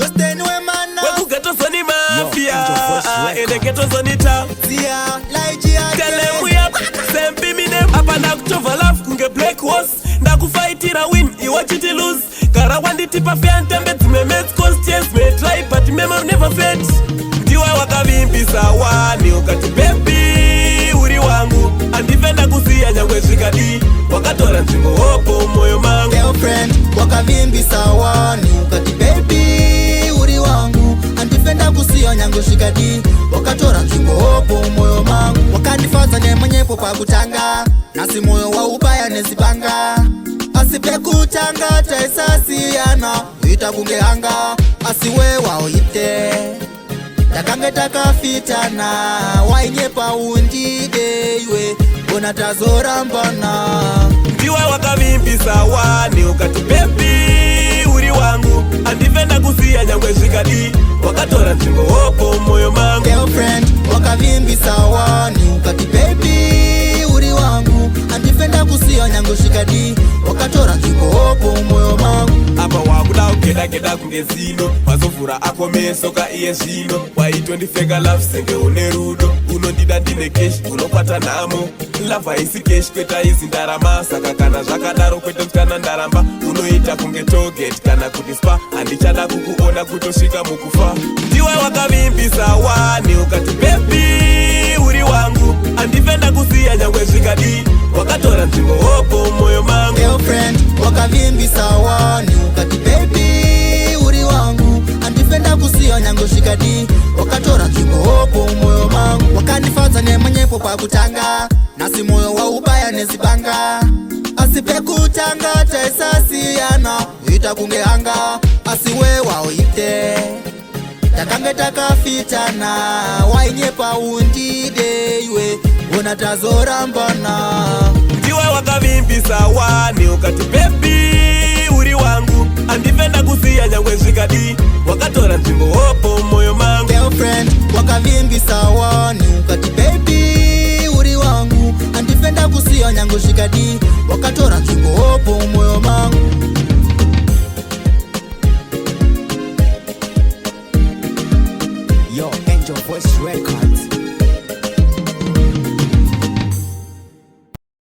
Dosteni we mana Weku geto soni mafia Ene geto soni ta Zia, laiji ake Tele muya Sempi minem Apa na kuchova love kunge black horse Na kufaitira win iwachiti lose Kara wandi tipa fiantembe Tumemets coast yes me try but memory never fades Ndiwe wakavimbi sawa ni ukati baby uri wangu Andifenda kusia nyangwe shikadi Wakatora nchimbo hopo moyo mangu Girlfriend, wakavimbi sawa ni ukati baby uri wangu Andifenda kusia nyangwe shikadi Wakatora nchimbo hopo moyo mangu Wakanifaza ne mwenyepo pa kutanga Nasi moyo wa ubaya nezipanga Asipe kutanga taisasi yana Wita kunge hanga Asiwe wao ite Takange takafitana Wainyepa undide ywe Bona tazora mbana Ndiwe wakavimbi sawa ni ukati baby uri wangu Andifenda kusia nyangwe shikadi Wakatora nchimbo hopo moyo mangu Girlfriend, wakavimbi sawa ni ukati baby uri wangu Andifenda kusia nyangwe shikadi Wakatora nchimbo hopo moyo mangu Apa wakuda ukeda kunge zino Mazofura ako meso ka iye zino Waito ndifeka love senge unerudo Unondida ndine kesh unopata namo Lava isi kesh kweta isi ndarama Saka kana zvakadaro kwete mtkana ndaramba Unoita kunge target kana kuti spa Andichada kukuona kutosvika mukufa Ndiwe wakavimbi sawa ni ukati baby uri wangu Andifenda kusia nyangwe zvikadi Wakatora nzvimbo hopo moyo mangu Girlfriend, wakavimbi sawa ni ukati baby uri wangu Andifenda kusia nyango shikadi Wakatora nzvimbo hopo moyo mangu Wakanifadza ne mwenyepo pa kutanga Nasi moyo wa ubaya nezipanga Asipe kutanga taisasi yana Wita kunge hanga Asiwe wao ite Takange takafitana Wainyepa undide ywe Bona tazora mbana Ndiwe wakavimbi sawa ni ukati baby uri wangu Andifenda kusia nyangwe zvikadi Wakatora nzvimbo hopo moyo mangu Girlfriend, wakavimbi sawa ni ukati baby uri wangu Andifenda kusia nyango shikadi Wakatora nzvimbo hopo moyo mangu Yo, Angel Voice Record